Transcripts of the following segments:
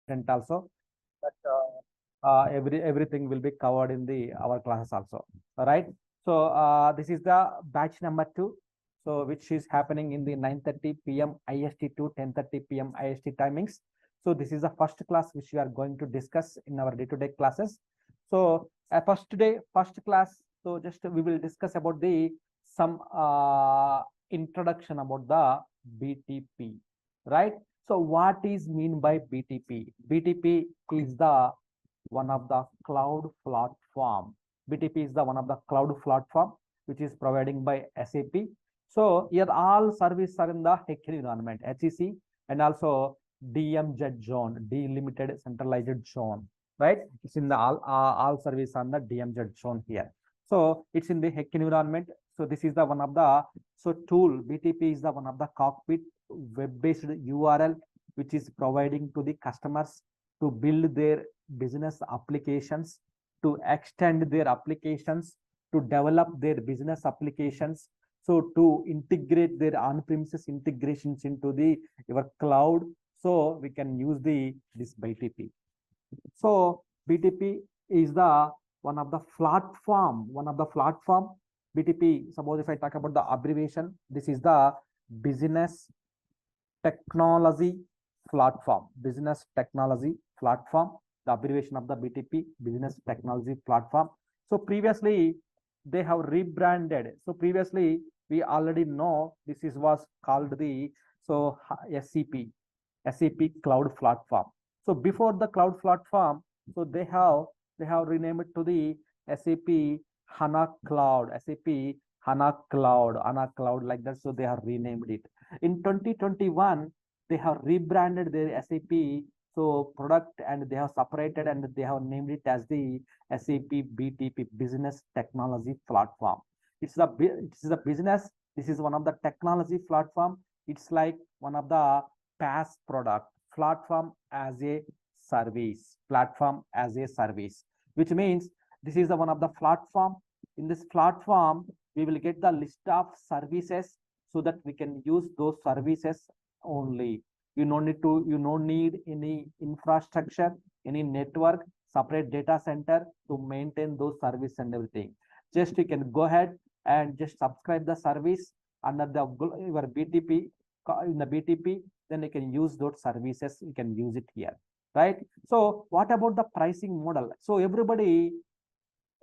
content also, but everything will be covered in the our classes also. All right. So this is the batch number 2. So which is happening in the 9:30 p.m. IST to 10:30 p.m. IST timings. So this is the first class which we are going to discuss in our day-to-day classes. So first class. So just we will discuss about the some introduction about the BTP, right? So what is mean by BTP? BTP is the one of the cloud platform. BTP is the one of the cloud platform which is providing by SAP. So here all services are in the HEC environment, HEC, and also DMZ zone, delimited centralized zone, right? It's in the all service on the DMZ zone here. So it's in the HEC environment. So this is the one of the tool. BTP is the one of the cockpit web-based URL which is providing to the customers to build their business applications, to extend their applications, to develop their business applications. So to integrate their on-premises integrations into the your cloud, so we can use this BTP. So BTP is the one of the platform. BTP. Suppose if I talk about the abbreviation, this is the business technology platform. Business technology platform. The abbreviation of the BTP, business technology platform. So previously they have rebranded. So previously we already know this was called the SAP cloud platform. So before the cloud platform, so they have renamed it to the SAP HANA Cloud, SAP HANA Cloud like that. So they have renamed it. In 2021, they have rebranded their SAP product, and they have separated and they have named it as the SAP BTP, Business Technology Platform. It's a business. This is one of the technology platform. It's like one of the PaaS product, platform as a service, which means this is the one of the platform. In this platform, we will get the list of services so that we can use those services only. You don't need any infrastructure, any network, separate data center to maintain those services and everything. Just you can go ahead and just subscribe the service under your BTP in the BTP, then you can use those services. You can use it here, right? So what about the pricing model? So everybody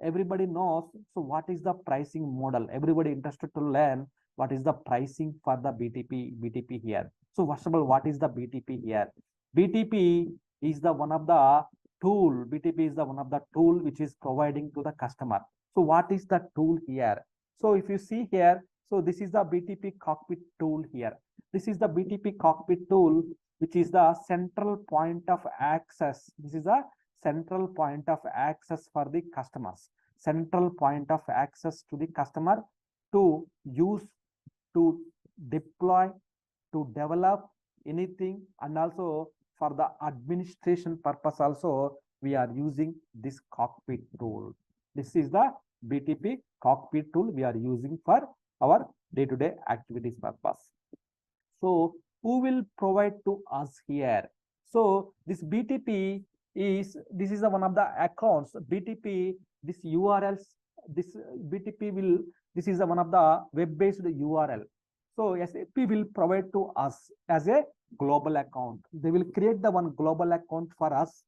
knows. So what is the pricing model? Everybody interested to learn what is the pricing for the BTP here. So first of all, what is the BTP here? BTP is the one of the tool. BTP is the one of the tool which is providing to the customer. So what is the tool here? So if you see here, so this is the BTP cockpit tool here. This is the BTP cockpit tool, which is the central point of access. This is a central point of access for the customers. Central point of access to the customer to use, to deploy, to develop anything, and also for the administration purpose also we are using this cockpit tool. This is the BTP cockpit tool we are using for our day-to-day activities purpose. So who will provide to us here? So this BTP is the one of the accounts. BTP, this URLs, this BTP will, this is the one of the web-based URL. So SAP will provide to us as a global account. They will create the one global account for us.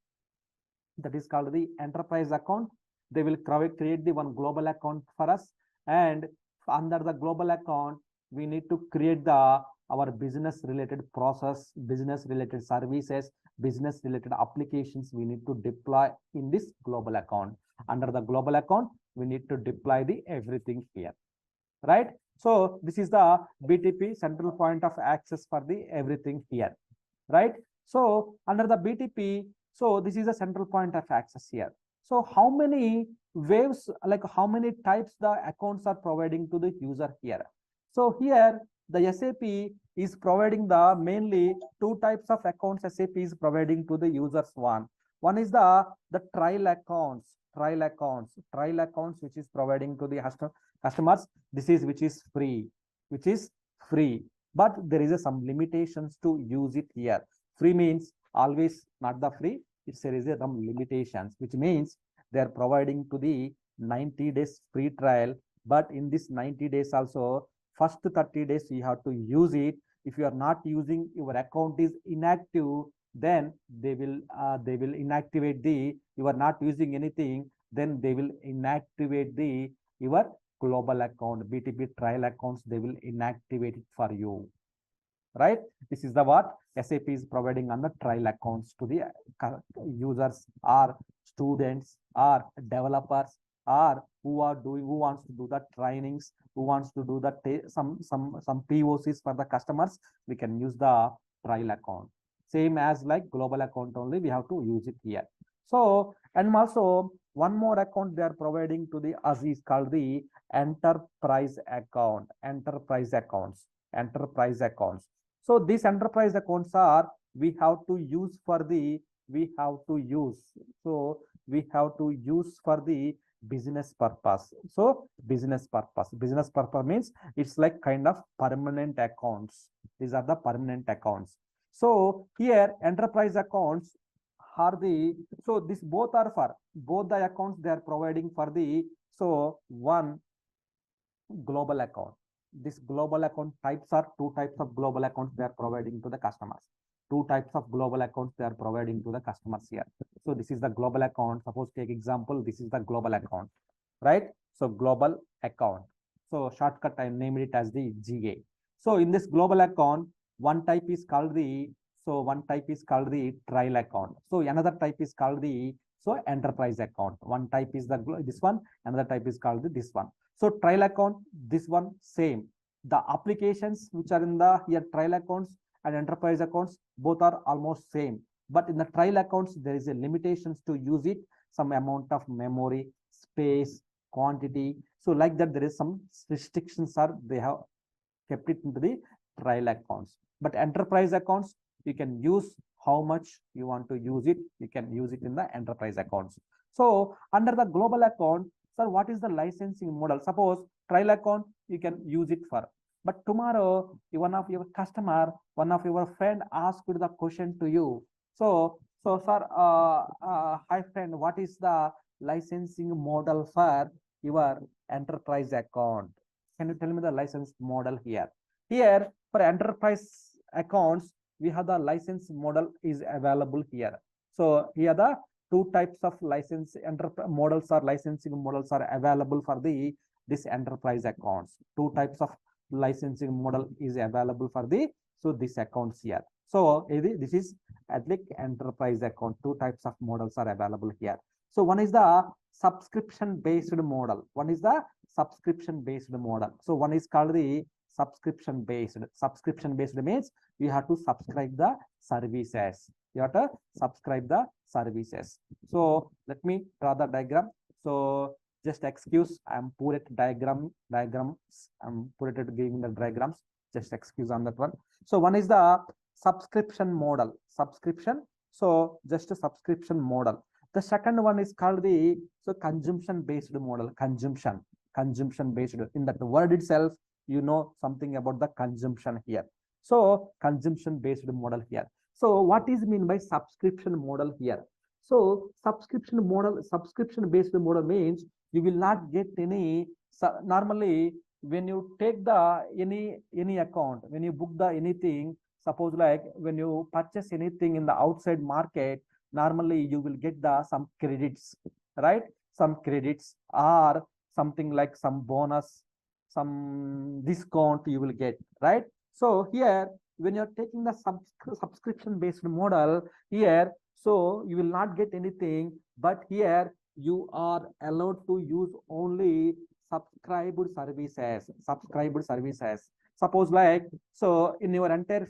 That is called the enterprise account. They will create the one global account for us, and under the global account, we need to create our business related process, business related services, business related applications we need to deploy in this global account. Under the global account, we need to deploy the everything here, right? So this is the BTP central point of access for the everything here, right? So under the BTP, so this is a central point of access here. So how many waves, like how many types the accounts are providing to the user here? So here the SAP is providing the mainly two types of accounts. SAP is providing to the users. One is the trial accounts, which is providing to the customers. This is which is free, but there is some limitations to use it here. Free means always not the free. It's there is some limitations, which means they are providing to the 90 days free trial. But in this 90 days also, first 30 days you have to use it. If you are not using, your account is inactive, then they will inactivate the, you are not using anything, then they will inactivate the your global account, BTP trial accounts, they will inactivate it for you, right? This is the what SAP is providing on the trial accounts to the users or students or developers, or who wants to do the trainings, who wants to do the some POCs for the customers. We can use the trial account, same as like global account only, we have to use it here. So, and also one more account they are providing to the us is called the enterprise account, enterprise accounts. So these enterprise accounts are, we have to use for the, we have to use for the business purpose. So business purpose means it's like kind of permanent accounts. These are the permanent accounts. So here enterprise accounts are the, so this both are for both the accounts they are providing for the, so one global account. This global account types are two types of global accounts they are providing to the customers. Two types of global accounts they are providing to the customers here. So this is the global account. Suppose take example, this is the global account, right? So global account. So shortcut I named it as the GA. So in this global account, one type is called the, so one type is called the trial account. So another type is called the, so enterprise account. One type is the this one, another type is called the this one. So trial account, this one same. The applications which are in the here trial accounts and enterprise accounts, both are almost same. But in the trial accounts, there is a limitations to use it, some amount of memory, space, quantity. So like that, there is some restrictions are they have kept it into the trial accounts. But enterprise accounts, you can use how much you want to use it. You can use it in the enterprise accounts. So under the global account, sir, what is the licensing model? Suppose trial account, you can use it for, but tomorrow one of your customer, one of your friend asked the question to you. So sir, hi friend, what is the licensing model for your enterprise account? Can you tell me the license model here? Here for enterprise accounts, we have the license model is available here. So here the two types of license models or licensing models are available for the this enterprise accounts. Two types of licensing model is available for the, so this accounts here. So this is at like enterprise account. Two types of models are available here. So one is the subscription based model. One is the subscription based model. So one is called the subscription based. Subscription based means you have to subscribe the services. You have to subscribe the services. So let me draw the diagram. So just excuse, I'm poor at diagrams. I'm poor at giving the diagrams. Just excuse on that one. So one is the subscription model. Subscription. So just a subscription model. The second one is called the, so consumption based model. Consumption based. In that word itself, you know something about the consumption here. So consumption based model here. So what is mean by subscription model here? So subscription based model means you will not get any, normally when you take the any account, when you book the anything, suppose like when you purchase anything in the outside market, normally you will get the some credits, right? Some credits or something like some bonus, some discount you will get, right? So here when you're taking the subscription based model here, so you will not get anything, but here you are allowed to use only subscribed services. Suppose like, so in your entire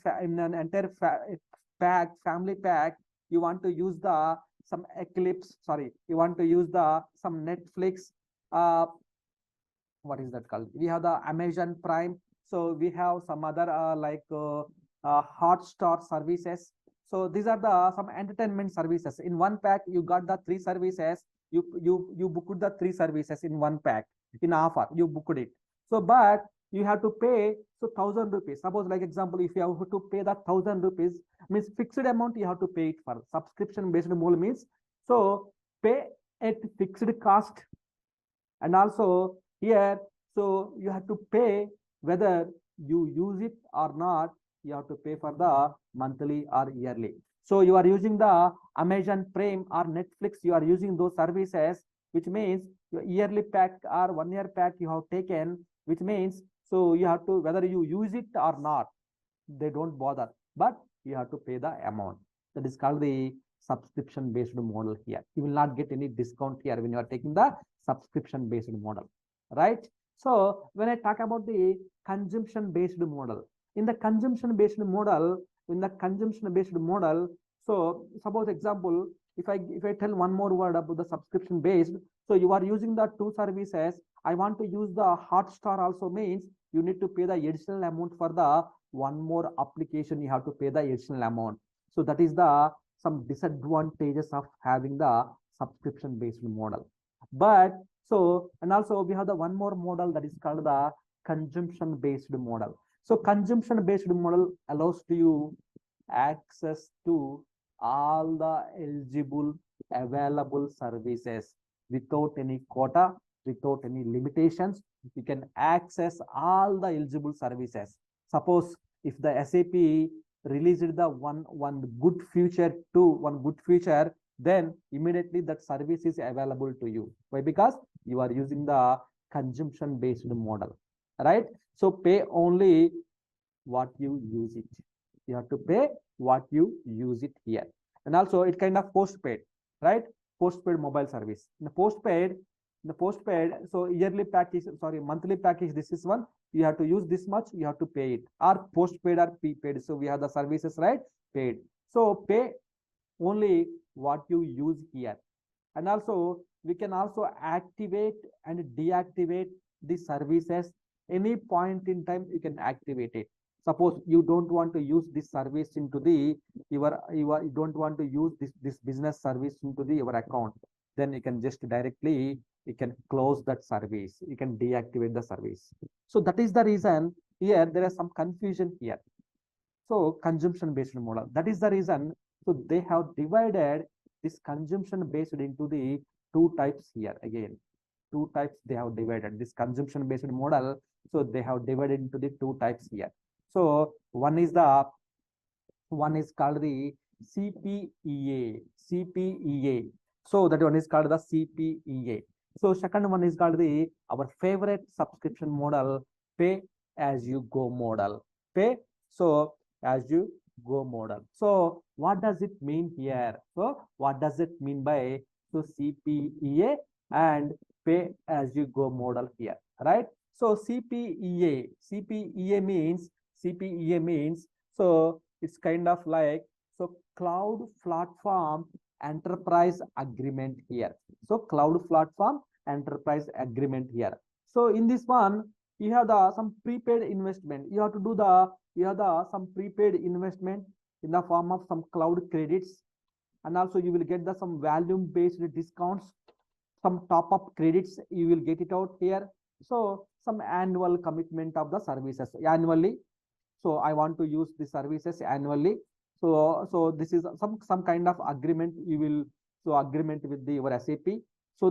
family pack, you want to use the some Eclipse, sorry, you want to use the some Netflix, what is that called? We have the Amazon Prime. So we have some other Hotstar services. So these are the some entertainment services. In one pack, you got the three services. You booked the three services in one pack. In offer, you booked it. So, but you have to pay so 1,000 rupees. Suppose like example, if you have to pay that 1,000 rupees, means fixed amount you have to pay it for. Subscription based model means so pay at fixed cost, and also here so you have to pay whether you use it or not. You have to pay for the monthly or yearly. So you are using the Amazon Prime or Netflix, you are using those services, which means your yearly pack or 1 year pack you have taken, which means so you have to whether you use it or not, they don't bother, but you have to pay the amount. That is called the subscription based model here. You will not get any discount here when you are taking the subscription based model, right? So when I talk about the consumption based model, in the consumption based model, so suppose example, if I tell one more word about the subscription based, so you are using the two services. I want to use the Hotstar also means you need to pay the additional amount for the one more application. You have to pay the additional amount. So that is the some disadvantages of having the subscription based model. But so, and also we have the one more model that is called the consumption based model. So consumption based model allows to you access to all the eligible available services without any quota, without any limitations. You can access all the eligible services. Suppose if the SAP released the one good feature, then immediately that service is available to you. Why? Because you are using the consumption based model, right? So pay only what you use it. You have to pay what you use it here. And also it kind of postpaid, right? Postpaid mobile service. In the postpaid, so yearly package, sorry, monthly package, this is one. You have to use this much, you have to pay it. Or postpaid or prepaid. So we have the services, right? Paid. So pay only what you use here. And also we can also activate and deactivate the services. Any point in time you can activate it. Suppose you don't want to use this service into the you don't want to use this business service into your account, then you can just directly you can close that service, you can deactivate the service. So that is the reason here there is some confusion here. So consumption based model, that is the reason. So they have divided this consumption based into the two types here. Again, two types they have divided this consumption based model. So they have divided into the two types here. So one is called the CPEA. So that one is called the CPEA. So second one is called the our favorite subscription model, pay as you go model. Pay so as you go model. So what does it mean here? So what does it mean by so CPEA and pay as you go model here, right? So CPEA means so it's kind of like so cloud platform enterprise agreement here. So cloud platform enterprise agreement here. So in this one you have the some prepaid investment. You have to do some prepaid investment in the form of some cloud credits, and also you will get the some volume based discounts, some top up credits you will get it out here. So some annual commitment of the services annually. So I want to use the services annually. So this is some kind of agreement you will agreement with your SAP. So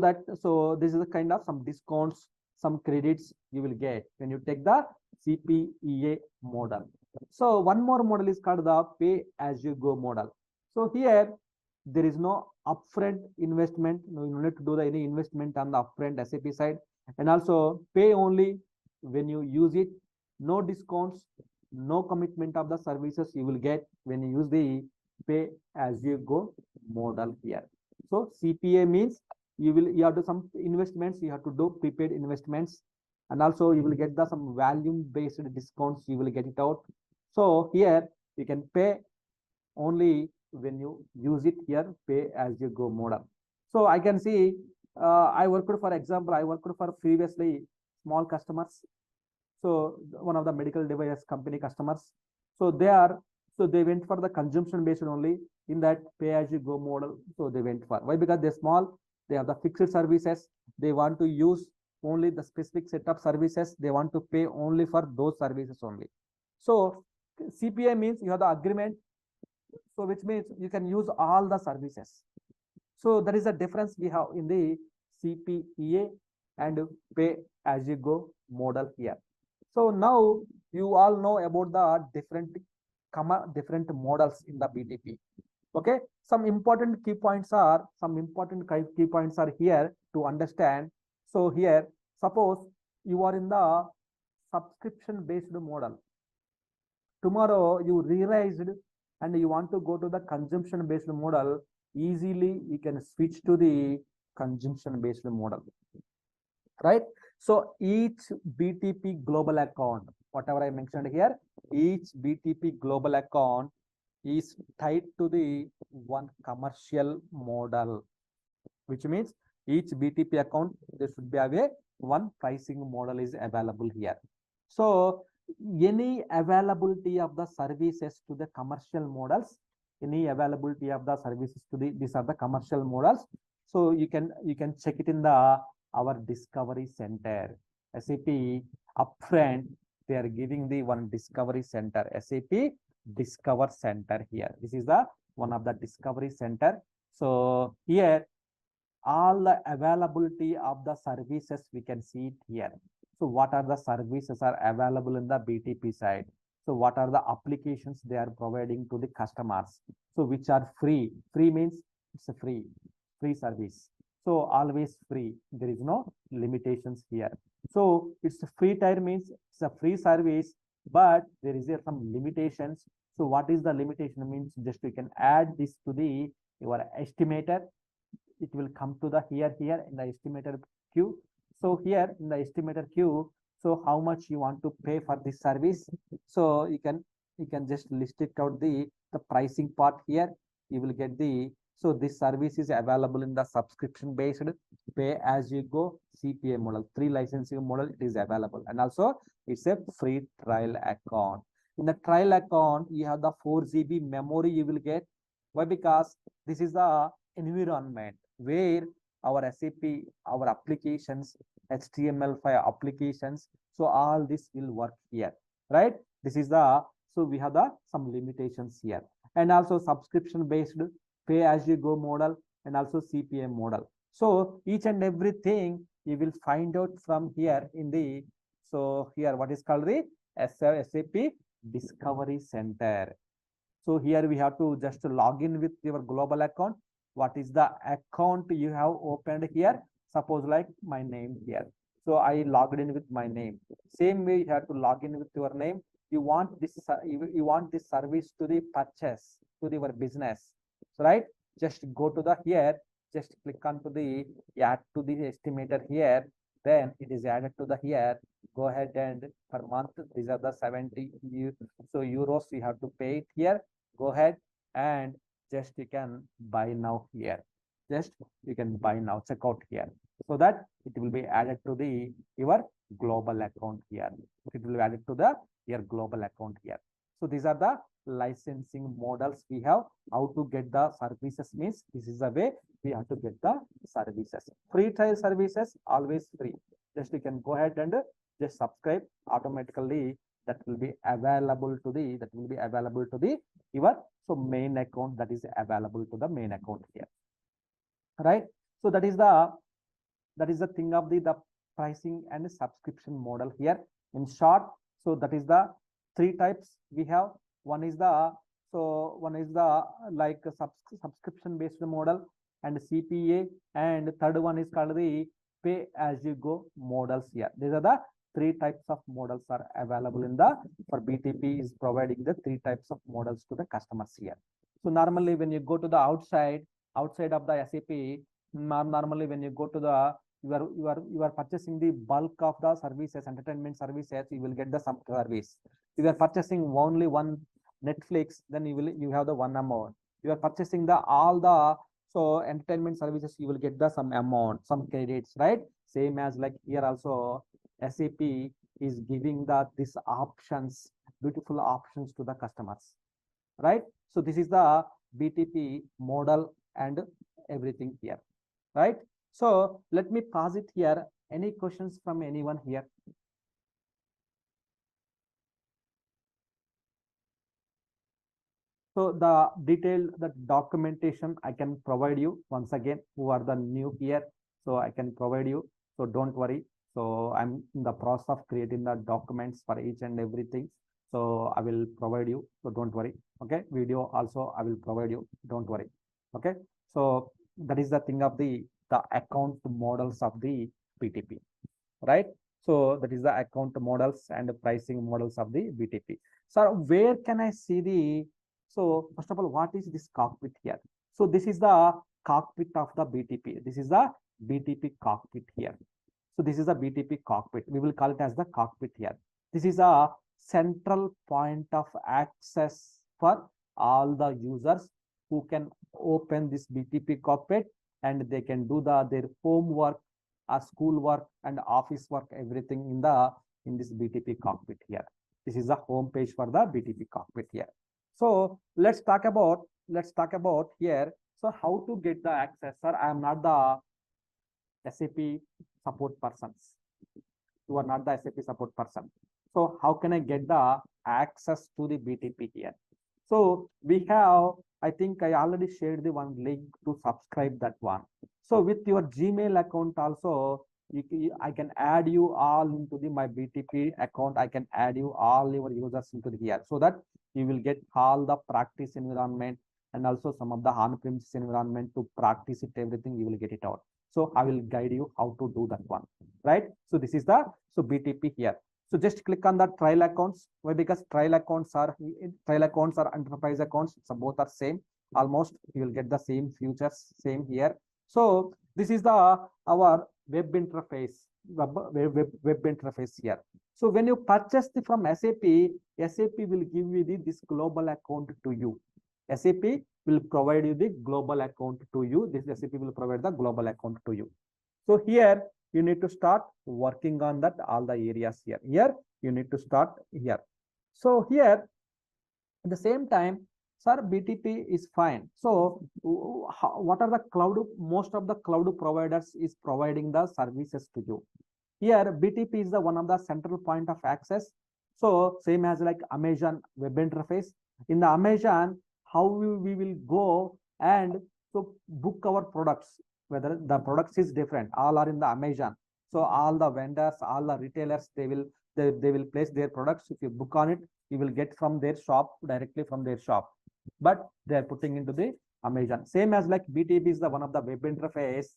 this is a kind of some discounts, some credits you will get when you take the CPEA model. So one more model is called the pay as you go model. So here there is no upfront investment. No, you don't need to do any investment on the upfront SAP side, and also pay only when you use it. No discounts, no commitment of the services you will get when you use the pay as you go model here. So CPA means you have to some investments, you have to do prepaid investments, and also you will get the some volume based discounts you will get it out. So here you can pay only when you use it here, pay as you go model. So I can see I worked for example, I worked for previously small customers. So one of the medical device company customers. So they went for the consumption based only in that pay as you go model. So they went for why? Because they're small, they have the fixed services, they want to use only the specific set of services. They want to pay only for those services only. So CPA means you have the agreement. So which means you can use all the services. So that is the difference we have in the CPEA and pay as you go model here. So now you all know about the different models in the BTP. Okay, some important key points are here to understand. So here, suppose you are in the subscription based model. Tomorrow you realized and you want to go to the consumption based model, easily you can switch to the consumption based model, right? So each BTP global account, whatever I mentioned here, each BTP global account is tied to the one commercial model, which means each BTP account, there should be a one pricing model is available here. So any availability of the services to the commercial models, any availability of the services to these are the commercial models. So you can check it in the our discovery center. SAP upfront, they are giving the one discovery center, SAP Discover Center here. This is the one of the discovery center. So here all the availability of the services we can see it here. So what are the services are available in the BTP side? So what are the applications they are providing to the customers? So which are free? Free means it's a free service. So always free. There is no limitations here. So it's a free tier means it's a free service, but there is some limitations. So what is the limitation means? Just you can add this to the your estimator. It will come to the here in the estimator queue. So here in the estimator queue, so how much you want to pay for this service? So you can just list it out the pricing part here. You will get the, so this service is available in the subscription based pay as you go CPA model, 3 licensing model it is available, and also it's a free trial account. In the trial account, you have the 4 GB memory you will get. Why? Because this is the environment where our SAP, our applications, HTML5 applications, so all this will work here, right? This is the, so we have the some limitations here, and also subscription based pay as you go model, and also CPA model. So each and everything you will find out from here in the, so here what is called the SAP Discovery Center. So here we have to just log in with your global account. What is the account you have opened here? Suppose like my name here. So I logged in with my name. Same way you have to log in with your name. You want this service to the purchase to your business, right? Just go to the here, just click on to the add to the estimator here. Then it is added to the here. Go ahead and per month, these are the 70 so euros you have to pay it here. Go ahead and just you can buy now here. Just you can buy now, check out here, so that it will be added to the your global account here. It will be added to the your global account here. So these are the licensing models we have. How to get the services means this is the way we have to get the services. Free trial services always free. Just you can go ahead and just subscribe automatically. That will be available to the your so main account, that is available to the main account here, right? So that is the thing of the pricing and subscription model here in short. So that is the 3 types we have. One is the like subscription based model and CPA, and third one is called the pay as you go models here. These are the 3 types of models are available in the, for BTP is providing the 3 types of models to the customers here. So normally when you go to the outside of the SAP, normally when you go to the, you are purchasing the bulk of the services, entertainment services, you will get the some service. If you are purchasing only one Netflix, then you have the one amount. You are purchasing the all the so entertainment services, you will get the some amount, some credits, right? Same as like here also SAP is giving the this options, beautiful options to the customers, right? So this is the BTP model and everything here, right? So let me pause it here. Any questions from anyone here? So the detailed, the documentation I can provide you once again, who are the new here. So I can provide you. So don't worry. So I'm in the process of creating the documents for each and everything. So I will provide you. So don't worry. Okay. Video also I will provide you. Don't worry. Okay. So that is the thing of the account models of the BTP, right? So that is the account models and the pricing models of the BTP. So where can I see the, so first of all, what is this cockpit here? So this is the cockpit of the BTP. This is the BTP cockpit here. So this is a BTP cockpit. We will call it as the cockpit here. This is a central point of access for all the users who can open this BTP cockpit, and they can do their homework, school work and office work, everything in this BTP cockpit here. This is the home page for the BTP cockpit here. So let's talk about here. So how to get the access, sir? I am not the SAP support persons. You are not the SAP support person. So how can I get the access to the BTP here? So we have, I think I already shared the one link to subscribe that one. So with your Gmail account also, I can add you all into my BTP account. I can add you all your users into here, so that you will get all the practice environment and also some of the on-premises environment to practice it, everything you will get it out. So I will guide you how to do that one, right? So this is the, so BTP here. So just click on the trial accounts. Why? Because trial accounts are enterprise accounts. So both are same. Almost you will get the same features, same here. So this is the our web interface, web interface here. So when you purchase from SAP, SAP will give you this global account to you. SAP will provide you the global account to you. This SAP will provide the global account to you. So here you need to start working on that, all the areas here. Here you need to start here. So here at the same time, sir, BTP is fine. So what are the cloud? Most of the cloud providers is providing the services to you. Here BTP is the one of the central point of access. So same as like Amazon web interface. In the Amazon, how we will go and so book our products, whether the products is different, all are in the Amazon. So all the vendors, all the retailers, they will place their products. If you book on it, you will get from their shop, directly from their shop, but they are putting into the Amazon. Same as like BTP is the one of the web interface.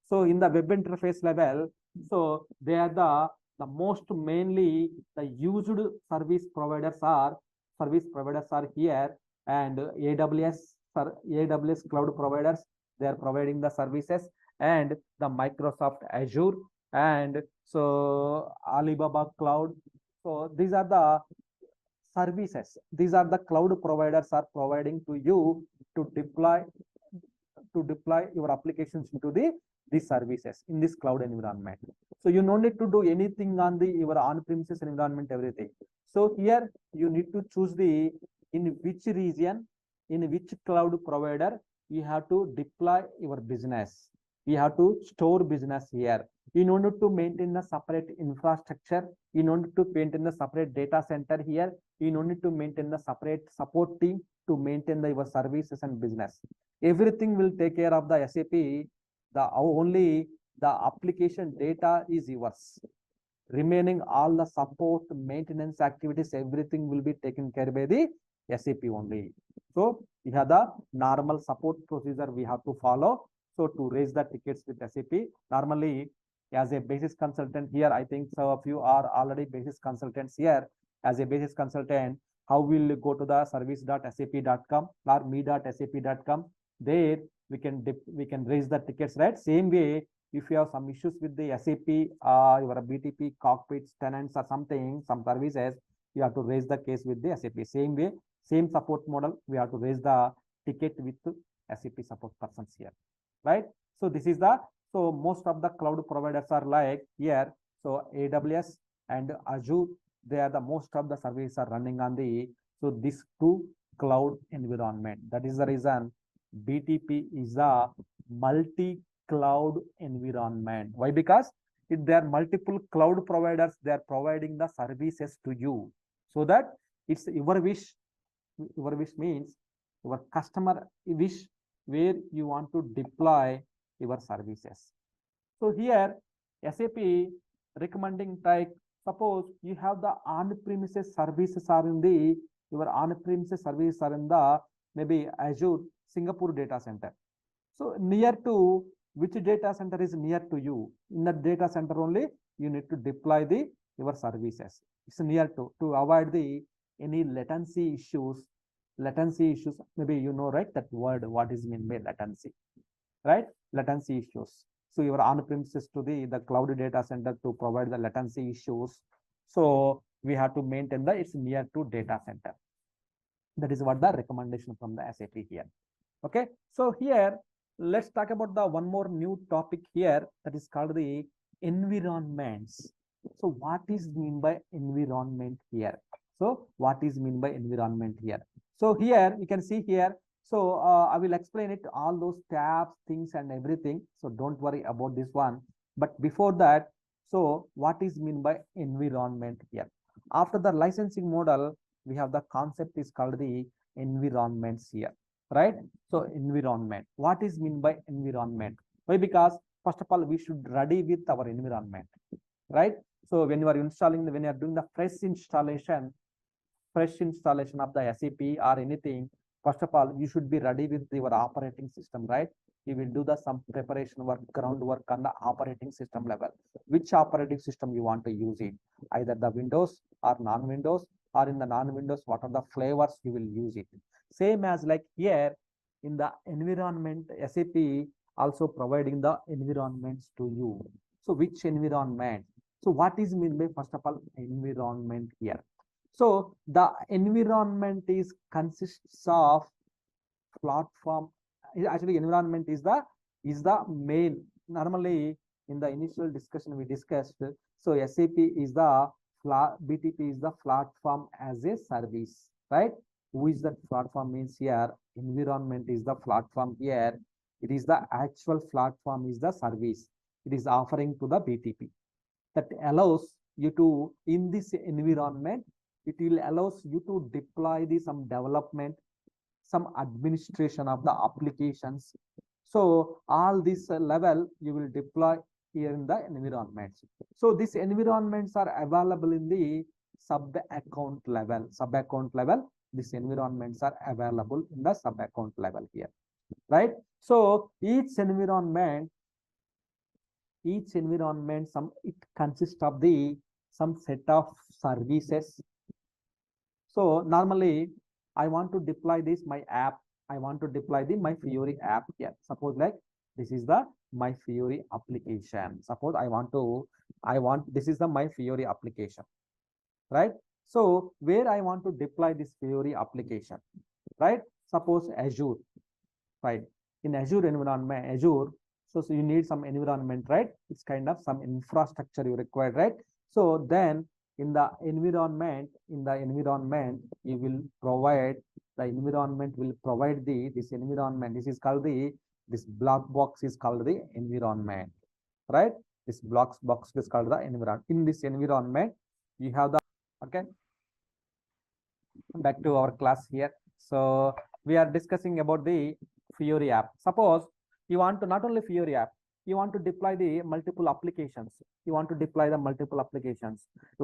So in the web interface level, so they are the most mainly the used service providers are here, and AWS cloud providers, they are providing the services, and the Microsoft Azure, and so Alibaba Cloud. So these are the services. These are the cloud providers are providing to you to deploy your applications into these services in this cloud environment. So you no need to do anything on your on-premises environment, everything. So here you need to choose in which region, in which cloud provider you have to deploy your business. You have to store business here. You no need to maintain a separate infrastructure. You no need to maintain a separate data center here. You no need to maintain a separate support team to maintain your services and business. Everything will take care of the SAP. Only the application data is yours. Remaining all the support, maintenance activities, everything will be taken care by the SAP only. So we have the normal support procedure we have to follow. So to raise the tickets with SAP, normally as a basis consultant here, I think so of you are already basis consultants here. As a basis consultant, how will you go to the service.sap.com or me.sap.com? There we can raise the tickets, right? Same way, if you have some issues with the SAP, your BTP cockpits, tenants or something, some services, you have to raise the case with the SAP. Same way, same support model, we have to raise the ticket with SAP support persons here, right? So this is so most of the cloud providers are like here. So AWS and Azure, they are the most of the services are running on so these two cloud environment. That is the reason BTP is a multi-cloud environment. Why? Because if there are multiple cloud providers, they are providing the services to you, so that it's your wish. Your wish means your customer wish, where you want to deploy your services. So here SAP recommending type, suppose you have the on-premises services are in the, your on-premises services are in the maybe Azure Singapore data center. So near to which data center is near to you, in that data center only you need to deploy the your services. It's near to avoid the any latency issues. Latency issues, maybe you know, right, that word, what is meant by latency, right? Latency issues. So your on-premises to the cloud data center to provide the latency issues. So we have to maintain the it's near to data center. That is what the recommendation from the SAP here. Okay, so here let's talk about the one more new topic here, that is called the environments. So what is mean by environment here? So what is mean by environment here? So here you can see here. So I will explain it, all those tabs, things and everything. So don't worry about this one. But before that, so what is mean by environment here? After the licensing model, we have the concept is called the environments here, right? So environment, what is mean by environment? Why? Because first of all, we should ready with our environment, right? So when you are installing, when you are doing the fresh installation of the SAP or anything, first of all, you should be ready with your operating system, right? You will do the some preparation work, groundwork on the operating system level. Which operating system you want to use it? Either the Windows or non-Windows, or in the non-Windows, what are the flavors you will use it? Same as like here in the environment, SAP also providing the environments to you. So which environment? So what is mean by first of all environment here? So the environment is consists of platform. Actually, environment is the main. Normally, in the initial discussion we discussed. So SAP is the BTP is the platform as a service, right? Who is that platform means here? Environment is the platform here. It is the actual platform is the service. It is offering to the BTP that allows you to in this environment. It will allows you to deploy the some development, some administration of the applications. So all this level you will deploy here in the environments. So these environments are available in the sub account level. Sub account level, these environments are available in the sub account level here, right? So each environment, it consists of the some set of services. So normally I want to deploy this my app. I want to deploy the my Fiori app here. Suppose like this is the my Fiori application. Suppose this is the my Fiori application, right? So where I want to deploy this Fiori application, right? Suppose Azure, right? In Azure environment, Azure, so you need some environment, right? It's kind of some infrastructure you require, right? So then in the environment, you will provide, the environment will provide this environment. This is called this black box is called the environment, right? This box is called the environment. In this environment, you have the, okay, back to our class here. So we are discussing about the Fiori app. Suppose you want to not only Fiori app, you want to deploy the multiple applications. Your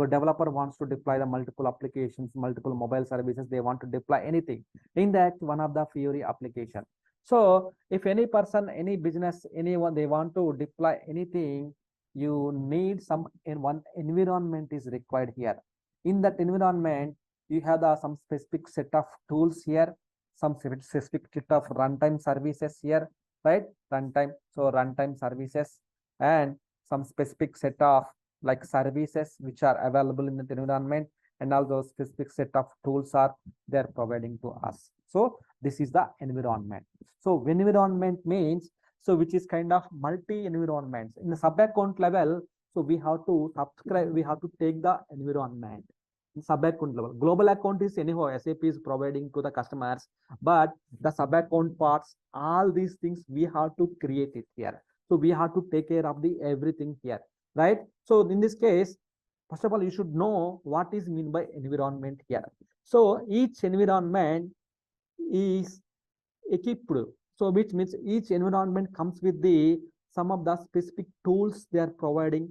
developer wants to deploy the multiple applications, multiple mobile services. They want to deploy anything in that one of the Fiori application. So if any person, any business, anyone, they want to deploy anything, you need some in one environment is required here. In that environment, you have some specific set of tools here, some specific set of runtime services here, right? Runtime, so runtime services, and some specific set of like services which are available in the environment, and all those specific set of tools are they're providing to us. So this is the environment. So environment means, so which is kind of multi environments in the sub account level. So we have to subscribe, we have to take the environment in sub account level. Global account is anyhow SAP is providing to the customers, but the sub account parts, all these things we have to create it here. So we have to take care of the everything here. right? So in this case, first of all, you should know what is mean by environment here. So each environment is equipped. So which means each environment comes with the some of the specific tools they are providing,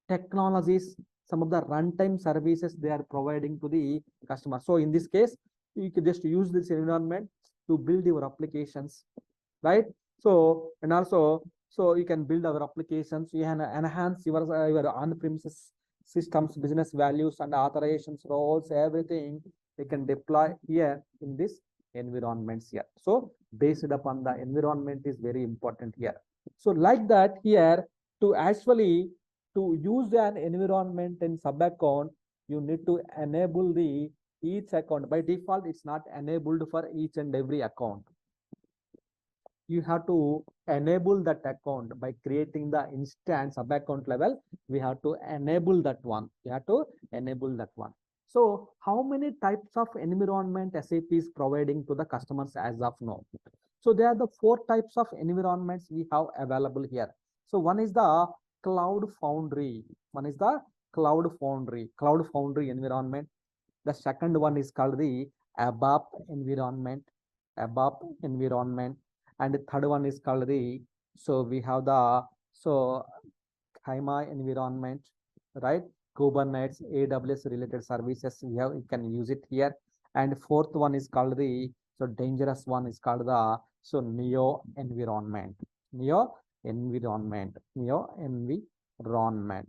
technologies, some of the runtime services they are providing to the customer. So in this case, you can just use this environment to build your applications, right? So and also, so you can build our applications, you can enhance your on-premises systems, business values and authorizations, roles, everything you can deploy here in this environments here. So based upon the environment is very important here. So like that here, to actually to use an environment in sub account, you need to enable the each account. By default, it's not enabled for each and every account. You have to enable that account by creating the instance sub account level. We have to enable that one. We have to enable that one. So how many types of environment SAP is providing to the customers as of now? So there are the 4 types of environments we have available here. So one is the Cloud Foundry. One is the Cloud Foundry environment. The second one is called the ABAP environment. And the third one is called the, so we have the, so HIMA environment, right? Kubernetes, AWS related services, you can use it here. And fourth one is called the, so dangerous one is called the, so Neo environment.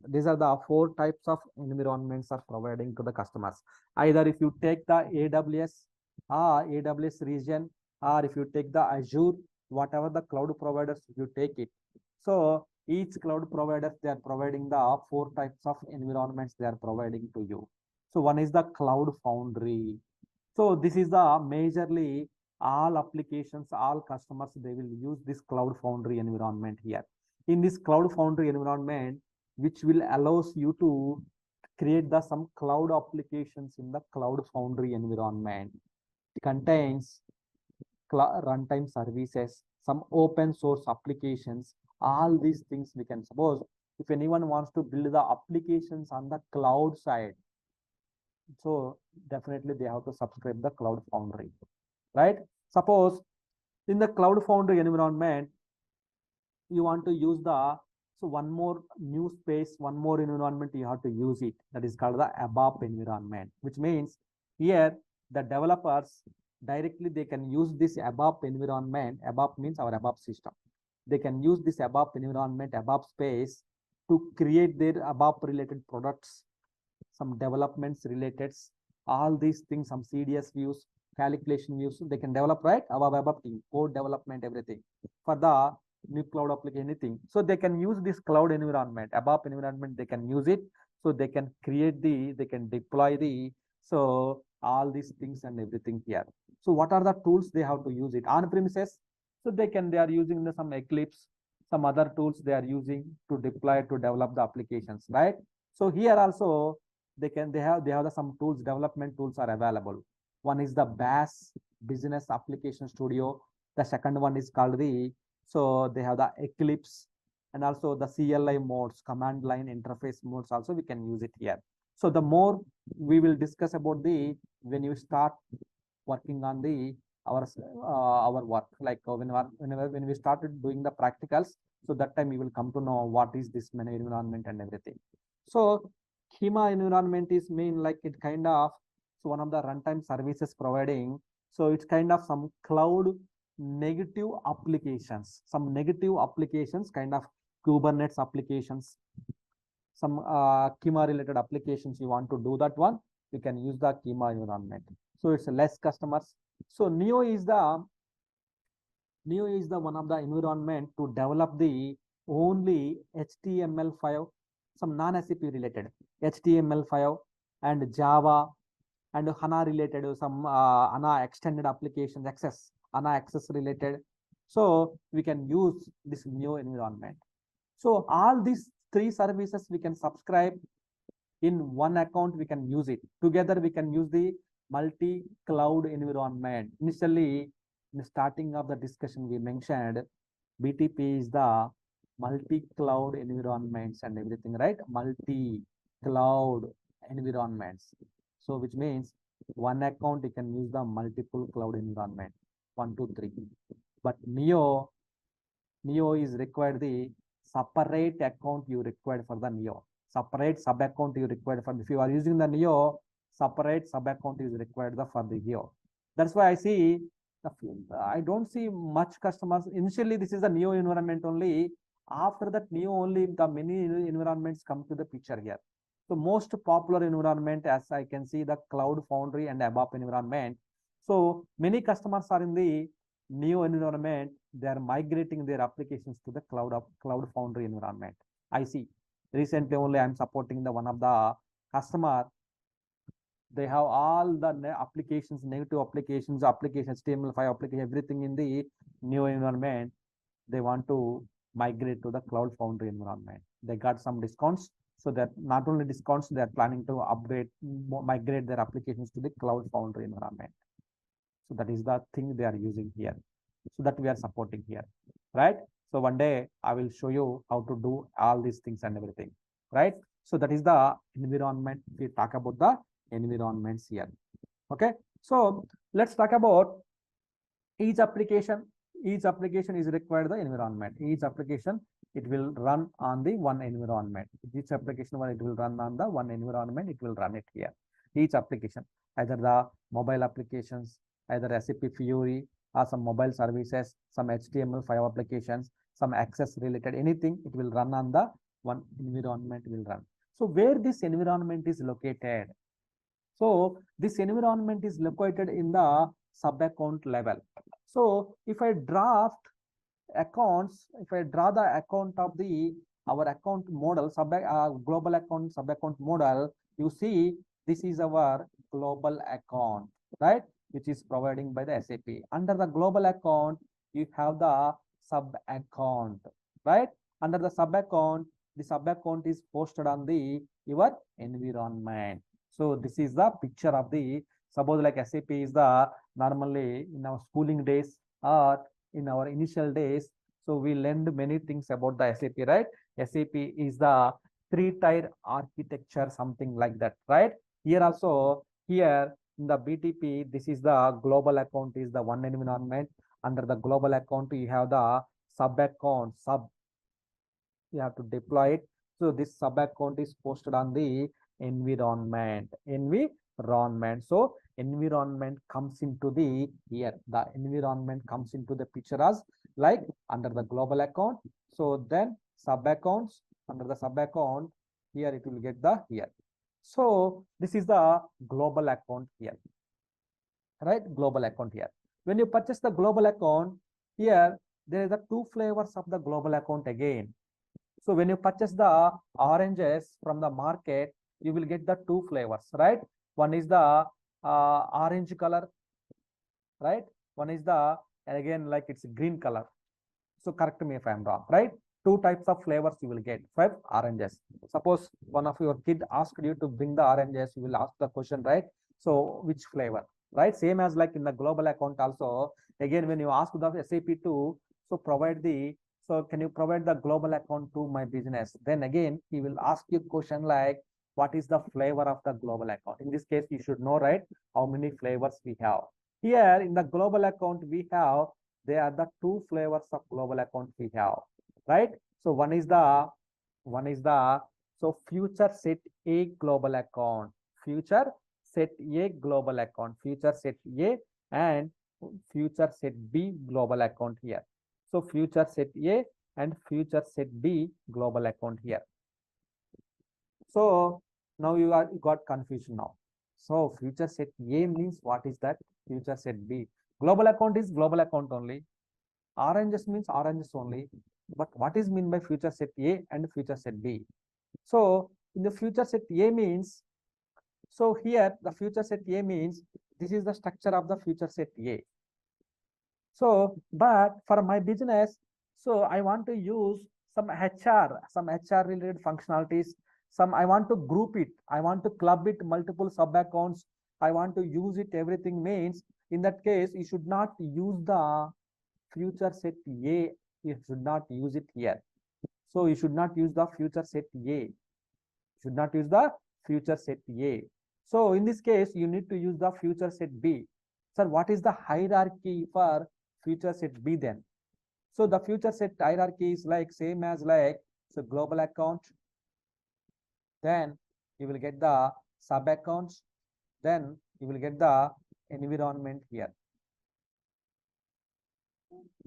These are the 4 types of environments are providing to the customers. Either if you take the AWS region, or if you take the Azure, whatever the cloud providers you take it. So each cloud provider, they are providing the 4 types of environments they are providing to you. So one is the Cloud Foundry. So this is the majorly all applications, all customers, they will use this Cloud Foundry environment here. In this Cloud Foundry environment, which will allows you to create the some cloud applications in the Cloud Foundry environment. It contains runtime services, some open source applications, all these things we can suppose. If anyone wants to build the applications on the cloud side, so definitely they have to subscribe the Cloud Foundry, right? Suppose in the Cloud Foundry environment, you want to use the, so one more new space, one more environment you have to use it. That is called the ABAP environment, which means here the developers directly they can use this ABAP environment. ABAP means our ABAP system. They can use this ABAP environment, ABAP space to create their ABAP related products, some developments related, all these things, some CDS views, calculation views, they can develop, right? ABAP team, code development, everything for the new cloud application, anything. So they can use this cloud environment, ABAP environment, they can use it. So they can create the, they can deploy the, so all these things and everything here. So what are the tools they have to use it on premises? So they are using the some Eclipse, some other tools they are using to deploy, to develop the applications, right? So here also they have some tools, development tools are available. One is the BAS Business Application Studio. The second one is called the, so they have the Eclipse, and also the CLI modes, command line interface modes also we can use it here. So the more we will discuss about the, when you start working on the our work, like when we started doing the practicals, so that time you will come to know what is this many environment and everything. So HIMA environment is mean like it kind of, so one of the runtime services providing, so it's kind of some cloud negative applications, some negative applications, kind of Kubernetes applications, some Kima related applications you want to do that one, you can use the Kima environment. So it's less customers. So Neo is the one of the environment to develop the only HTML5, some non-SAP related HTML5 and Java and HANA related, some HANA extended applications, HANA access related. So we can use this Neo environment. So all these 3 services we can subscribe in one account, we can use it together. We can use the multi-cloud environment. Initially, in the starting of the discussion, we mentioned BTP is the multi-cloud environments and everything, right? Multi-cloud environments. So which means one account you can use the multiple cloud environment, 1, 2, 3. But Neo is required the separate account you required for the Neo. Separate sub account you required for, if you are using the Neo, separate sub account is required the for the Neo. That's why I see I don't see much customers. Initially, this is the Neo environment only. After that, Neo only the many environments come to the picture here. So most popular environment, as I can see, the Cloud Foundry and ABAP environment. So many customers are in the Neo environment. They are migrating their applications to the Cloud Foundry environment. I see. Recently, only I'm supporting the one of the customer. They have all the applications, native applications, HTML5 application, everything in the Neo environment. They want to migrate to the Cloud Foundry environment. They got some discounts. So that not only discounts, they are planning to upgrade, migrate their applications to the Cloud Foundry environment. So that is the thing they are using here. So that we are supporting here, right? So one day I will show you how to do all these things and everything, right? So that is the environment. We talk about the environments here. Okay. So let's talk about each application. Each application is required the environment. Each application, it will run on the one environment. Each application, it will run on the one environment. It will run it here. Each application, either the mobile applications, either SAP Fiori, or some mobile services, some HTML5 applications, some access related, anything, it will run on the one environment will run. So where this environment is located? So this environment is located in the sub account level. So if I draft accounts, if I draw the account of the our account model, global account sub account model, you see this is our global account, right? Which is providing by the SAP. Under the global account, you have the sub account, right? Under the sub account, the sub account is posted on the your environment. So this is the picture of the, suppose like SAP is the normally in our schooling days or in our initial days. So we learned many things about the SAP, right? SAP is the 3-tier architecture, something like that, right? Here also, here in the BTP, this is the global account is the one environment. Under the global account, you have the sub account, you have to deploy it. So this sub account is posted on the environment. So environment comes into the here. The environment comes into the picture as like under the global account. So then sub accounts, under the sub account, here it will get the here. So this is the global account here, right? Global account here. When you purchase the global account, here there is the 2 flavors of the global account again. So when you purchase the oranges from the market, you will get the 2 flavors, right? One is the orange color, right? One is the, again, like it's green color. So correct me if I'm wrong, right? 2 types of flavors you will get, 5 oranges. Suppose one of your kid asked you to bring the oranges, you will ask the question, right? So which flavor, right? Same as like in the global account also. Again, when you ask the SAP to, so provide the, so can you provide the global account to my business? Then again, he will ask you question like, what is the flavor of the global account? In this case, you should know, right? How many flavors we have. Here in the global account, we have, they are the 2 flavors of global account we have, right? So one is the so future set A global account, future set A global account, future set A and future set B global account here. So future set A and future set B global account here. So now you got confusion now. So future set A means what is that? Future set B. Global account is global account only. Oranges means oranges only. But what is mean by future set A and future set B? So in the future set A means, so here the future set A means this is the structure of the future set A. So, but for my business, so I want to use some HR related functionalities. Some I want to group it. I want to club it multiple sub accounts. I want to use it. Everything means in that case, you should not use the future set A. You should not use it here. So you should not use the future set A. Should not use the future set A. So in this case, you need to use the future set B. Sir, what is the hierarchy for future set B then? So the future set hierarchy is like same as like, so global account, then you will get the sub accounts, then you will get the environment here.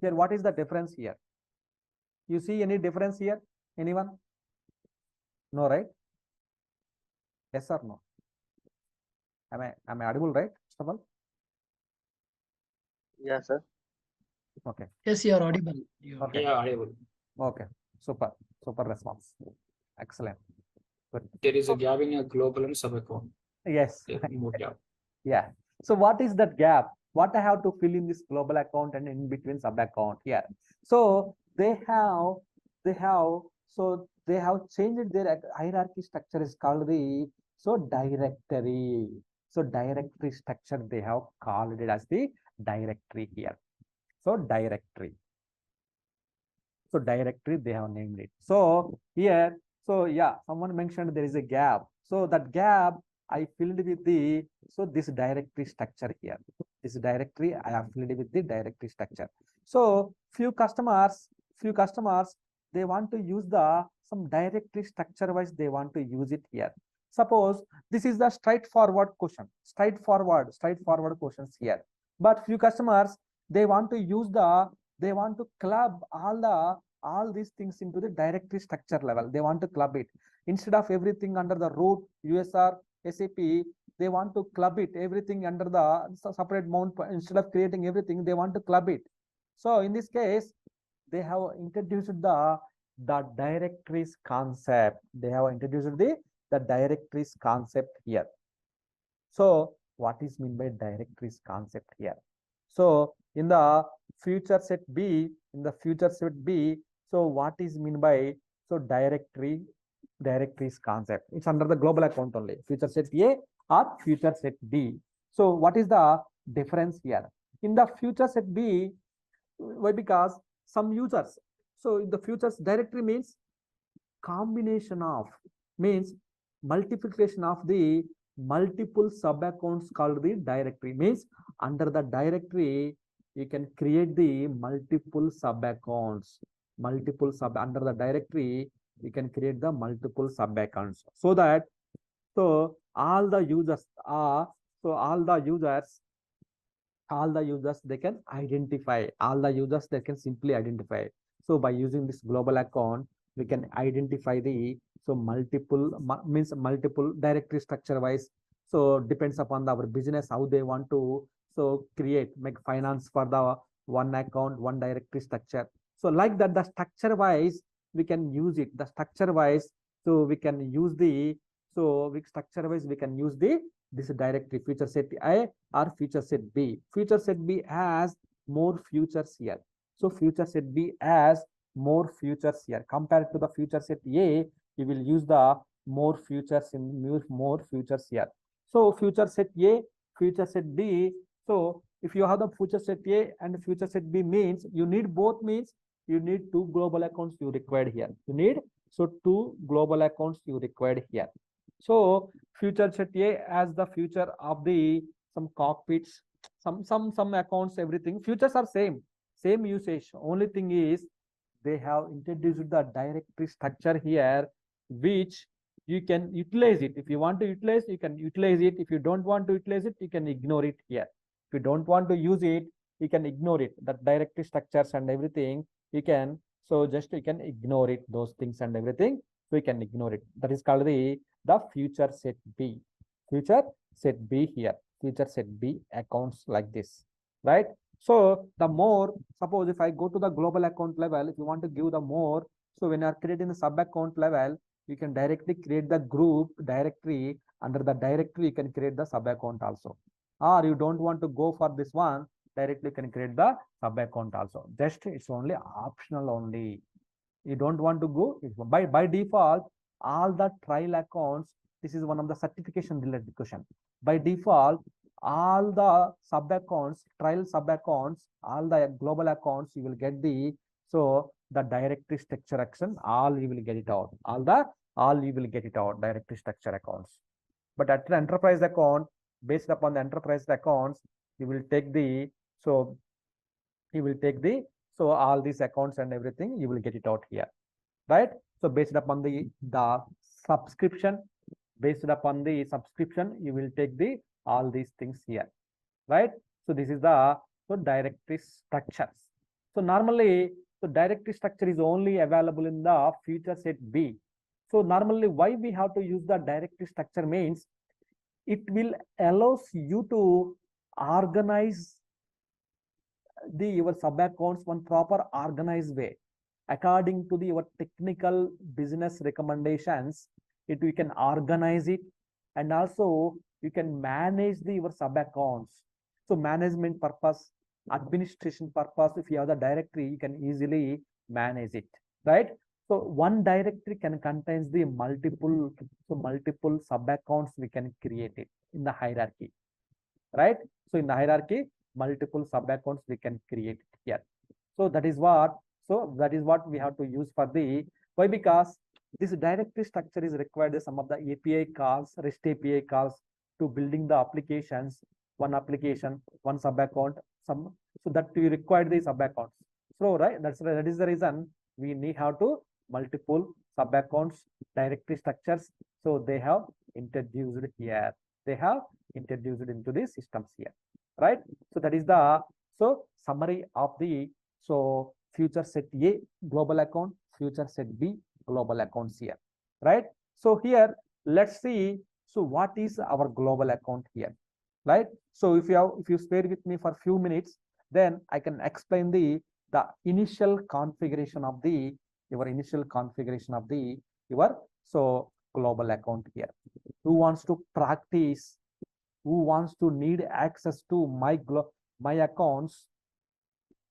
Here, what is the difference here? You see any difference here? Anyone? No, right? Yes or no? Am I audible, right? Stamal? Yes, sir. Okay. Yes, you are audible. Okay. Yeah, audible. Okay. Super. Super response. Excellent. Good. There is a gap in a global and sub account. Yes. More gap. Yeah. So what is that gap? What I have to fill in this global account and in between sub account here. So they have changed their hierarchy structure is called the directory. So directory structure they have called it as the directory here. So directory. So directory they have named it. So here, so yeah, someone mentioned there is a gap. So that gap I filled with the, so this directory structure here. This directory I have filled with the directory structure. So few customers, they want to use the some directory structure wise, they want to use it here. Suppose this is the straightforward question, straightforward questions here. But few customers, they want to use the, they want to club all these things into the directory structure level. They want to club it instead of everything under the root USR SAP. They want to club it everything under the separate mount. Instead of creating everything, they want to club it. So in this case, they have introduced the directories concept. They have introduced the directories concept here. So what is mean by directories concept here? So in the future set B, so what is mean by, so directories concept? It's under the global account only, future set A or future set B. So what is the difference here? In the future set B, why? Because some users, so in the futures directory means combination of, means multiplication of the multiple sub accounts called the directory. Means under the directory you can create the multiple sub accounts, under the directory you can create the multiple sub accounts, so that, so all the users are, so all the users they can identify, they can simply identify. So by using this global account, we can identify the, so means multiple directory structure wise. So depends upon our business how they want to, so make finance for the one account, one directory structure. So like that, the structure wise we can use it, the structure wise. So we can use the, so structure wise we can use the this directory future set A or future set B. Future set B has more futures here. So future set B has more futures here compared to the future set A. You will use the more futures in more futures here. So future set A, future set B. So if you have the future set A and future set B, means you need both, means you need two global accounts you required here. You need, so two global accounts you required here. So future set A as the future of the some cockpits, some accounts, everything. Futures are same usage. Only thing is they have introduced the directory structure here, which you can utilize it. If you want to utilize, you can utilize it. If you don't want to utilize it, you can ignore it here. If you don't want to use it, you can ignore it. The directory structures and everything, you can, so just you can ignore it, those things and everything. So you can ignore it. That is called the future set B. Future set B here. Future set B accounts like this, right? So the more, suppose if I go to the global account level, if you want to give the more, so when you are creating the sub account level, you can directly create the group directory. Under the directory, you can create the sub account also. Or you don't want to go for this one, directly can create the sub account also. Just it's only optional only. You don't want to go, by default, all the trial accounts, this is one of the certification related question. By default, all the sub accounts, trial sub accounts, all the global accounts, you will get the, so the directory structure action, all you will get it out. All you will get it out, directory structure accounts. But at the enterprise account, based upon the enterprise accounts, you will take the, so you will take the, so all these accounts and everything, you will get it out here, right? So based upon the subscription, based upon the subscription, you will take the all these things here, right? So this is the, so directory structures. So normally, the directory structure is only available in the feature set B. So normally, why we have to use the directory structure means it will allows you to organize the your sub accounts one proper organized way according to the your technical business recommendations. It we can organize it, and also you can manage the your sub accounts. So management purpose, administration purpose, if you have the directory, you can easily manage it, right? So one directory can contains the multiple, so multiple sub accounts we can create it in the hierarchy, right? So in the hierarchy, multiple sub accounts we can create here. So that is what, so that is what we have to use for the, why? Because this directory structure is required some of the API calls, REST API calls to building the applications, one application, one sub account, some, so that we require the sub accounts. So right, that is the reason we need how to multiple sub accounts directory structures. So they have introduced here. They have introduced into the systems here, right? So that is the, so summary of the, so future set A global account, future set B global accounts here, right? So here let's see, so what is our global account here, right? So if you spare with me for few minutes, then I can explain the initial configuration of the, your initial configuration of the your, so global account here. Who wants to practice, who wants to need access to my accounts,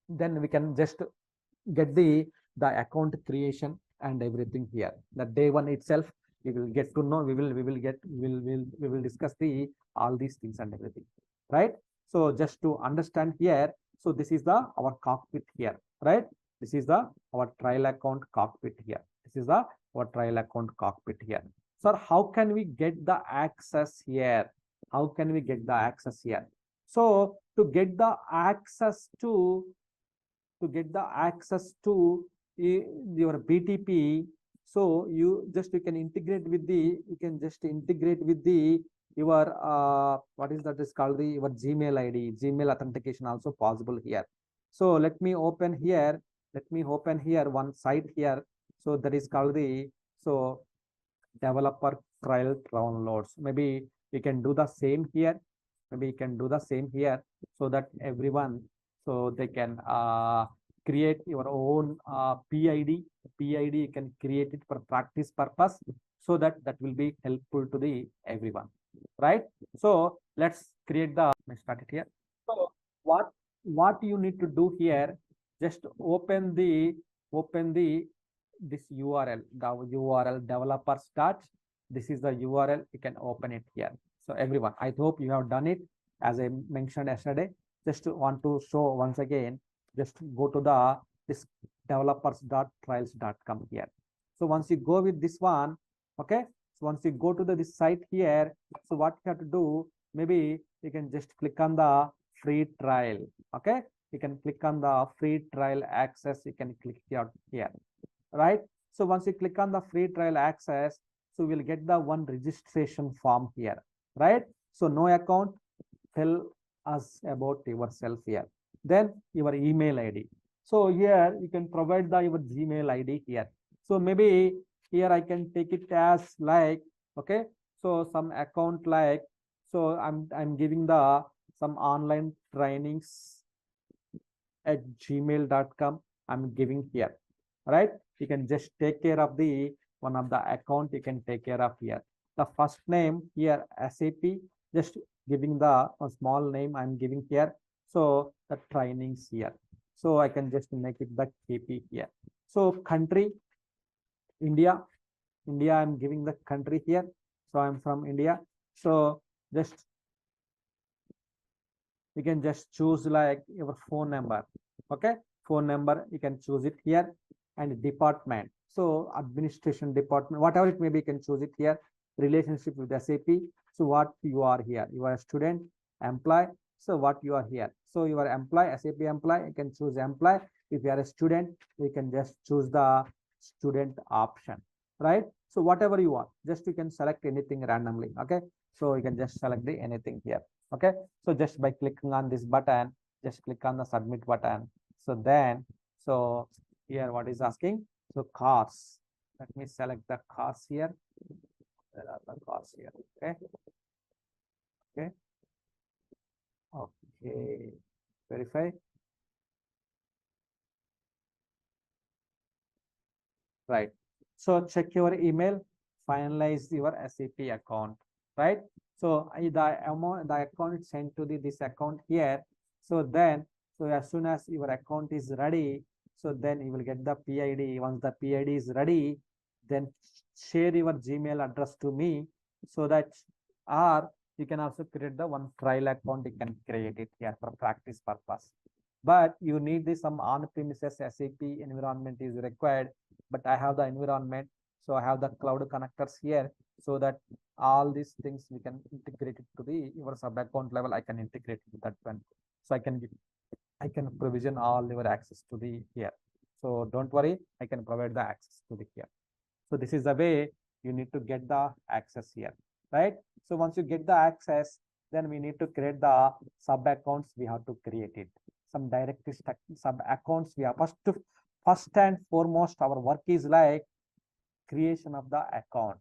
then we can just get the account creation and everything here. The day one itself, we will get to know, we will discuss the all these things and everything, right? So just to understand here, so this is the our cockpit here, right? This is the our trial account cockpit here. This is the our trial account cockpit here. Sir, how can we get the access here? How can we get the access here? So to get the access to your BTP, so you can integrate with the, you can just integrate with the your what is that is called the your Gmail ID, Gmail authentication also possible here. So let me open here, one site here. So that is called the, so developer trial downloads. Maybe we can do the same here, so that everyone, so they can create your own PID. You can create it for practice purpose, so that will be helpful to the everyone, right? So let's create the, start it here. So what you need to do here, just open the this URL, the URL developer start. This is the URL, you can open it here. So everyone, I hope you have done it. As I mentioned yesterday, just want to show once again, just go to the this developers.trials.com here. So once you go with this one, okay, so once you go to this site here, so what you have to do, maybe you can just click on the free trial, okay? You can click on the free trial access, you can click here, right? So once you click on the free trial access, so we'll get the one registration form here, right? So no account, tell us about yourself here. Then your email ID. So here you can provide the your Gmail ID here. So maybe here I can take it as like, okay, so some account like, so I'm giving the some online trainings at gmail.com. I'm giving here, right? You can just take care of the one of the account, you can take care of here. The first name here, SAP, just giving the a small name I'm giving here. So the trainings here. So I can just make it the KP here. So country, India, I'm giving the country here. So I'm from India. So just you can just choose like your phone number. Okay, phone number, you can choose it here. and department. So administration department, whatever it may be, you can choose it here. Relationship with SAP. So what you are here, you are a student, employee. So what you are here, so you are employee, SAP employee, you can choose employee. If you are a student, you can just choose the student option, right? So whatever you want, just you can select anything randomly. Okay, so you can just select the anything here. Okay, so just by clicking on this button, just click on the submit button. So then, so here what is asking, so cars, let me select the cars here. There are the cars here. Okay, okay, okay, verify. Right. So check your email, finalize your SAP account, right? So the amount, the account is sent to this account here. So then, so as soon as your account is ready, so then you will get the PID. Once the PID is ready, then share your Gmail address to me, so that, or you can also create the one trial account, you can create it here for practice purpose. But you need this some on-premises SAP environment is required, but I have the environment, so I have the cloud connectors here, so that all these things we can integrate it to the your sub account level. I can integrate with that one, so I can provision all your access to the here. So don't worry, I can provide the access to the here. So this is the way you need to get the access here, right? So once you get the access, then we need to create the sub accounts. We have to create it. Some directory sub accounts. We have first and foremost, our work is like creation of the account.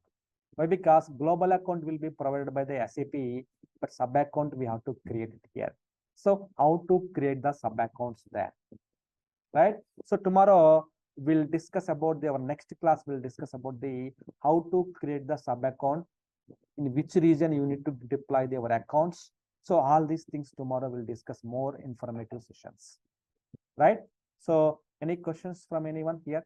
Why? Because global account will be provided by the SAP, but sub account we have to create it here. So how to create the sub accounts there, right? So tomorrow we'll discuss about our next class. We'll discuss about the how to create the sub account, in which region you need to deploy your accounts. So all these things tomorrow we'll discuss more informative sessions, right? So any questions from anyone here?